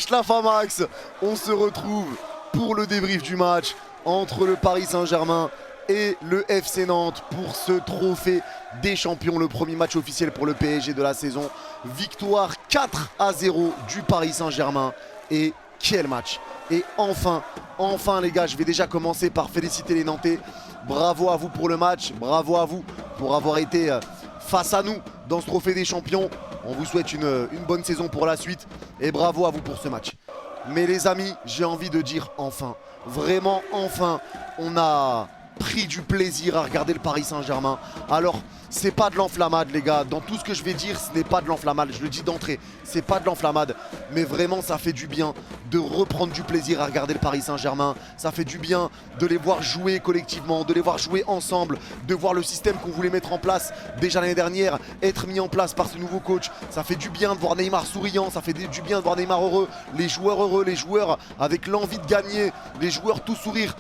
Wesh la Famax, on se retrouve pour le débrief du match entre le Paris Saint-Germain et le FC Nantes pour ce trophée des champions, le premier match officiel pour le PSG de la saison. Victoire 4-0 du Paris Saint-Germain et quel match! Et enfin les gars, je vais déjà commencer par féliciter les Nantais. Bravo à vous pour le match, bravo à vous pour avoir été face à nous dans ce trophée des champions. On vous souhaite une bonne saison pour la suite et bravo à vous pour ce match. Mais les amis, j'ai envie de dire enfin, vraiment enfin, on a pris du plaisir à regarder le Paris Saint-Germain. Alors, c'est pas de l'enflammade les gars, dans tout ce que je vais dire, ce n'est pas de l'enflammade, je le dis d'entrée, c'est pas de l'enflammade, mais vraiment ça fait du bien de reprendre du plaisir à regarder le Paris Saint-Germain. Ça fait du bien de les voir jouer collectivement, de les voir jouer ensemble, de voir le système qu'on voulait mettre en place déjà l'année dernière être mis en place par ce nouveau coach. Ça fait du bien de voir Neymar souriant, ça fait du bien de voir Neymar heureux, les joueurs avec l'envie de gagner, les joueurs tout sourire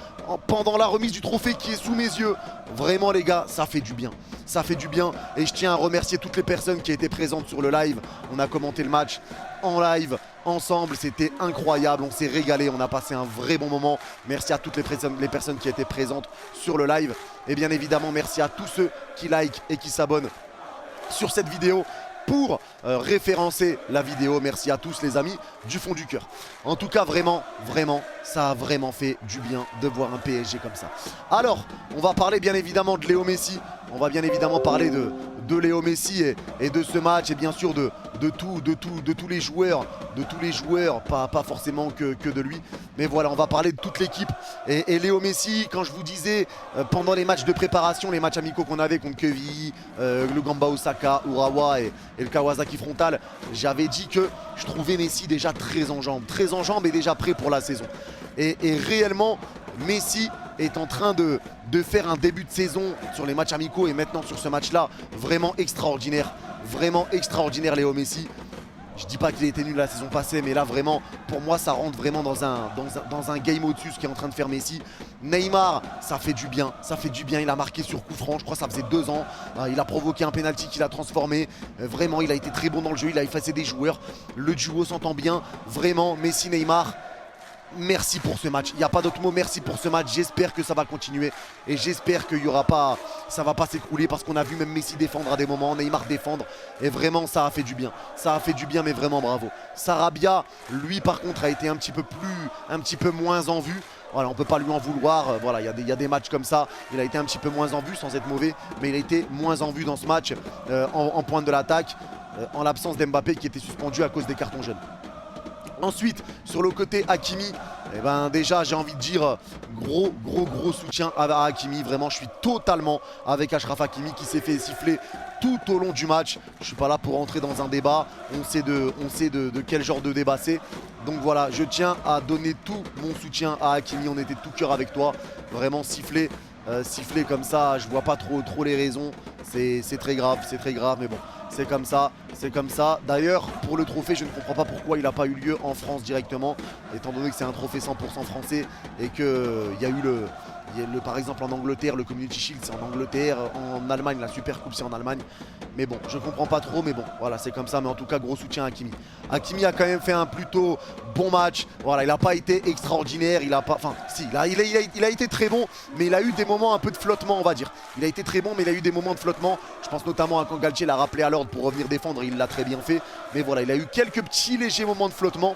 pendant la remise du trophée qui est sous mes yeux. Vraiment les gars, ça fait du bien. Ça fait du bien et je tiens à remercier toutes les personnes qui étaient présentes sur le live. On a commenté le match en live ensemble, c'était incroyable, on s'est régalé, on a passé un vrai bon moment. Merci à toutes les personnes qui étaient présentes sur le live. Et bien évidemment, merci à tous ceux qui like et qui s'abonnent sur cette vidéo pour référencer la vidéo. Merci à tous les amis du fond du cœur. En tout cas vraiment, ça a vraiment fait du bien de voir un PSG comme ça. Alors, on va parler bien évidemment de Léo Messi. On va bien évidemment parler de Léo Messi et de ce match et bien sûr de tous les joueurs, pas forcément que de lui. Mais voilà, on va parler de toute l'équipe. Et Léo Messi, quand je vous disais pendant les matchs de préparation, les matchs amicaux qu'on avait contre Quevilly, le Gamba Osaka, Urawa et le Kawasaki Frontale, j'avais dit que je trouvais Messi déjà très en jambes et déjà prêt pour la saison. Et réellement, Messi est en train de faire un début de saison sur les matchs amicaux et maintenant sur ce match-là, vraiment extraordinaire Léo Messi. Je dis pas qu'il a été nul la saison passée, mais là vraiment, pour moi, ça rentre vraiment dans un game au-dessus ce qui est en train de faire Messi. Neymar, ça fait du bien, il a marqué sur coup franc, je crois que ça faisait 2 ans. Il a provoqué un penalty qu'il a transformé. Vraiment, il a été très bon dans le jeu, il a effacé des joueurs. Le duo s'entend bien, vraiment, Messi-Neymar. Merci pour ce match, il n'y a pas d'autre mot, merci pour ce match, j'espère que ça va continuer et j'espère qu'il y aura pas, ça va pas s'écrouler parce qu'on a vu même Messi défendre à des moments, Neymar défendre et vraiment ça a fait du bien, mais vraiment bravo. Sarabia, lui par contre a été un petit peu moins en vue. Voilà, on peut pas lui en vouloir, voilà, il y a des matchs comme ça, il a été un petit peu moins en vue sans être mauvais, mais il a été moins en vue dans ce match en pointe de l'attaque, en l'absence d'Mbappé qui était suspendu à cause des cartons jaunes. Ensuite, sur le côté Hakimi, eh ben déjà j'ai envie de dire gros soutien à Hakimi. Vraiment, je suis totalement avec Achraf Hakimi qui s'est fait siffler tout au long du match. Je suis pas là pour entrer dans un débat. On sait de quel genre de débat c'est. Donc voilà, je tiens à donner tout mon soutien à Hakimi. On était de tout cœur avec toi. Vraiment siffler comme ça, je vois pas trop les raisons. C'est très grave, mais bon. C'est comme ça. D'ailleurs, pour le trophée, je ne comprends pas pourquoi il n'a pas eu lieu en France directement, étant donné que c'est un trophée 100% français et qu'il y a eu par exemple en Angleterre, le Community Shield c'est en Angleterre, en Allemagne, la Super Coupe c'est en Allemagne. Mais bon, je comprends pas trop, mais bon, voilà, c'est comme ça. Mais en tout cas, gros soutien à Hakimi. Hakimi a quand même fait un plutôt bon match. Voilà, il n'a pas été extraordinaire, il a été très bon, mais il a eu des moments un peu de flottement, on va dire. Il a été très bon, mais il a eu des moments de flottement. Je pense notamment à quand Galtier l'a rappelé à l'ordre pour revenir défendre, il l'a très bien fait. Mais voilà, il a eu quelques petits légers moments de flottement.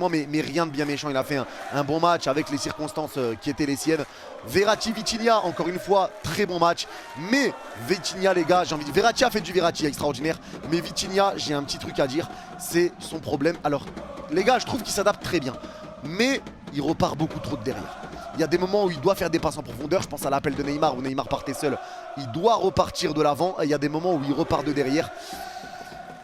Mais rien de bien méchant. Il a fait un bon match avec les circonstances qui étaient les siennes. Verratti, Vitinha, encore une fois, très bon match. Mais Vitinha, les gars, j'ai envie de dire, Verratti a fait du Verratti extraordinaire. Mais Vitinha, j'ai un petit truc à dire, c'est son problème. Alors, les gars, je trouve qu'il s'adapte très bien. Mais il repart beaucoup trop de derrière. Il y a des moments où il doit faire des passes en profondeur. Je pense à l'appel de Neymar où Neymar partait seul. Il doit repartir de l'avant. Et il y a des moments où il repart de derrière.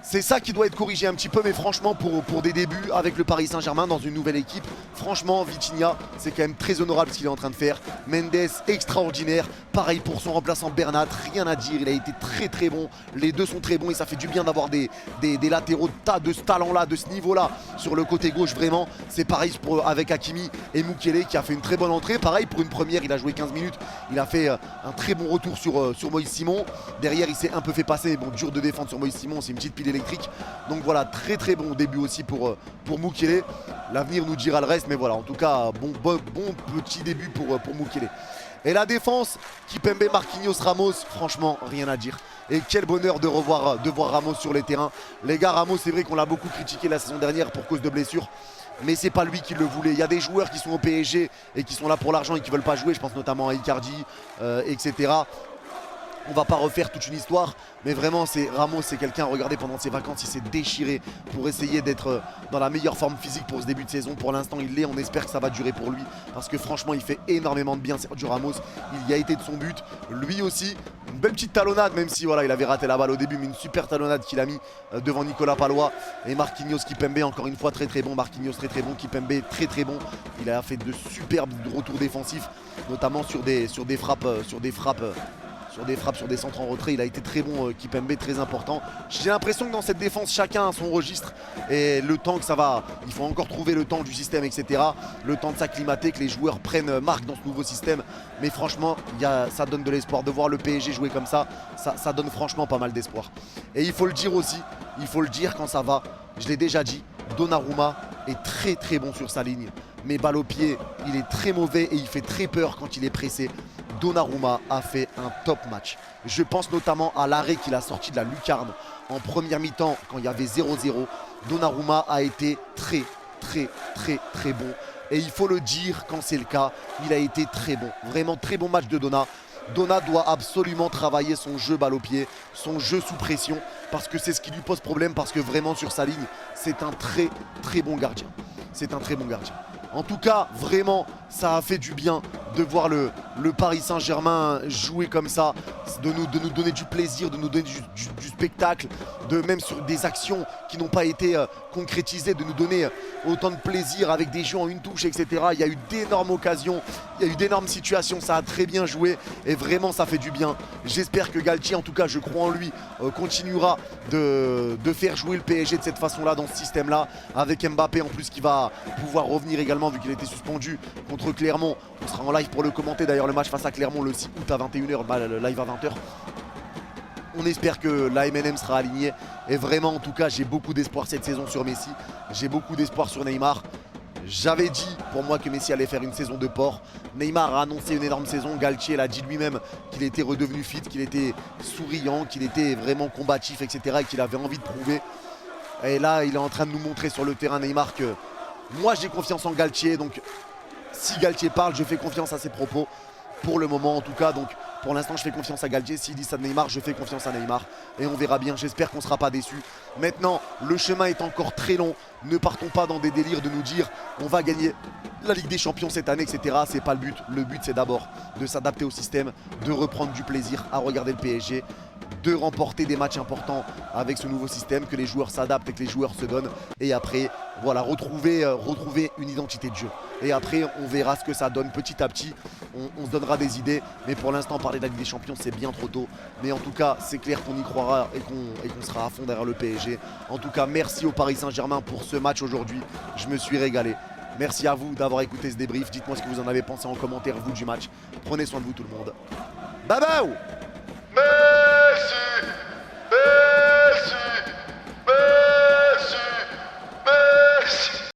C'est ça qui doit être corrigé un petit peu, mais franchement pour des débuts avec le Paris Saint-Germain dans une nouvelle équipe, franchement Vitinha c'est quand même très honorable ce qu'il est en train de faire. Mendes extraordinaire, pareil pour son remplaçant Bernat, rien à dire, il a été très bon, les deux sont très bons et ça fait du bien d'avoir des latéraux de ce talent là, de ce niveau là sur le côté gauche. Vraiment c'est pareil avec Hakimi et Mukiele qui a fait une très bonne entrée, pareil pour une première, il a joué 15 minutes, il a fait un très bon retour sur Moïse Simon. Derrière il s'est un peu fait passer, bon dur de défendre sur Moïse Simon, c'est une petite pile électrique. Donc voilà, très très bon début aussi pour Mukele. L'avenir nous dira le reste, mais voilà, en tout cas, bon petit début pour Mukele. Et la défense, Kimpembe, Marquinhos, Ramos, franchement, rien à dire. Et quel bonheur de voir Ramos sur les terrains. Les gars, Ramos, c'est vrai qu'on l'a beaucoup critiqué la saison dernière pour cause de blessures. Mais c'est pas lui qui le voulait. Il y a des joueurs qui sont au PSG et qui sont là pour l'argent et qui veulent pas jouer. Je pense notamment à Icardi, etc. On va pas refaire toute une histoire, mais vraiment Ramos, c'est quelqu'un, regardez, pendant ses vacances, il s'est déchiré pour essayer d'être dans la meilleure forme physique pour ce début de saison. Pour l'instant il l'est, on espère que ça va durer pour lui, parce que franchement il fait énormément de bien Sergio Ramos. Il y a été de son but, lui aussi, une belle petite talonnade, même si voilà, il avait raté la balle au début, mais une super talonnade qu'il a mis devant Nicolas Palois. Et Marquinhos, Kimpembe, encore une fois très très bon. Marquinhos très très bon, Kimpembe très très bon. Il a fait de superbes retours défensifs, notamment sur des frappes, sur des centres en retrait. Il a été très bon, Kimpembe, très important. J'ai l'impression que dans cette défense, chacun a son registre. Et le temps que ça va, il faut encore trouver le temps du système, etc. Le temps de s'acclimater, que les joueurs prennent marque dans ce nouveau système. Mais franchement, ça donne de l'espoir. De voir le PSG jouer comme ça, ça donne franchement pas mal d'espoir. Et il faut le dire aussi, il faut le dire quand ça va. Je l'ai déjà dit, Donnarumma est très très bon sur sa ligne. Mais balle au pied, il est très mauvais et il fait très peur quand il est pressé. Donnarumma a fait un top match. Je pense notamment à l'arrêt qu'il a sorti de la lucarne en première mi-temps quand il y avait 0-0. Donnarumma a été très bon. Et il faut le dire quand c'est le cas, il a été très bon. Vraiment très bon match de Donna. Donna doit absolument travailler son jeu balle au pied, son jeu sous pression, parce que c'est ce qui lui pose problème, parce que vraiment sur sa ligne, c'est un très bon gardien. C'est un très bon gardien. En tout cas, vraiment, ça a fait du bien de voir le Paris Saint-Germain jouer comme ça, de nous donner du plaisir, de nous donner du spectacle, même sur des actions qui n'ont pas été concrétisées, de nous donner autant de plaisir avec des jeux en une touche, etc. Il y a eu d'énormes occasions, il y a eu d'énormes situations, ça a très bien joué et vraiment ça fait du bien. J'espère que Galtier, en tout cas je crois en lui, continuera de faire jouer le PSG de cette façon-là, dans ce système-là, avec Mbappé en plus qui va pouvoir revenir également vu qu'il a été suspendu contre Clermont. On sera en live pour le commenter d'ailleurs, le match face à Clermont le 6 août à 21h, le live à 20h. On espère que la MNM sera alignée et vraiment en tout cas j'ai beaucoup d'espoir cette saison sur Messi. J'ai beaucoup d'espoir sur Neymar. J'avais dit pour moi que Messi allait faire une saison de porc. Neymar a annoncé une énorme saison. Galtier l'a dit lui-même qu'il était redevenu fit, qu'il était souriant, qu'il était vraiment combatif, etc. et qu'il avait envie de prouver. Et là il est en train de nous montrer sur le terrain Neymar que moi j'ai confiance en Galtier. Donc si Galtier parle, je fais confiance à ses propos. Pour le moment en tout cas, donc pour l'instant je fais confiance à Galtier. S'il dit ça de Neymar, je fais confiance à Neymar. Et on verra bien, j'espère qu'on ne sera pas déçus. Maintenant, le chemin est encore très long. Ne partons pas dans des délires de nous dire on va gagner la Ligue des Champions cette année, etc. C'est pas le but. Le but c'est d'abord de s'adapter au système, de reprendre du plaisir à regarder le PSG, de remporter des matchs importants avec ce nouveau système, que les joueurs s'adaptent et que les joueurs se donnent. Et après, voilà, retrouver une identité de jeu. Et après, on verra ce que ça donne petit à petit. On se donnera des idées. Mais pour l'instant, parler de la Ligue des Champions, c'est bien trop tôt. Mais en tout cas, c'est clair qu'on y croira et qu'on sera à fond derrière le PSG. En tout cas, merci au Paris Saint-Germain pour ce match aujourd'hui. Je me suis régalé. Merci à vous d'avoir écouté ce débrief. Dites-moi ce que vous en avez pensé en commentaire, vous, du match. Prenez soin de vous tout le monde. Bye bye!